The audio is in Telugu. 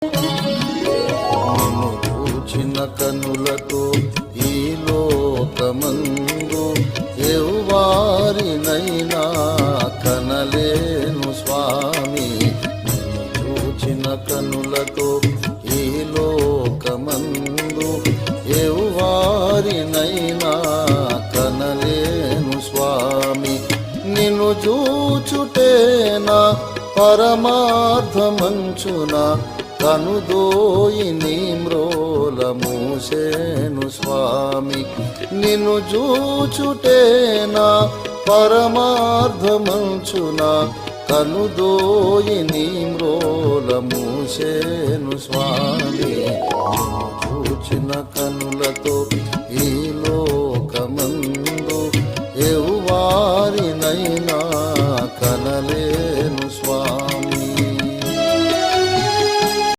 నిన్ను చూచిన కనులతో ఈ లోకమందు ఎవ్వారినైనా కనలేను స్వామి. నిన్ను చూచిన కనులతో ఈ లోకమందు ఎవ్వారినైనా కనలేను స్వామి. నిన్ను చూచుటేనా పరమార్థమంచున కనుదోయిని మ్రోల మూసేను స్వామి. నిన్ను చూచుటేనా పరమార్థమంచున కనుదోయిని మ్రోల మూసేను స్వామి. నిన్ను చూచిన కనులతో ఈ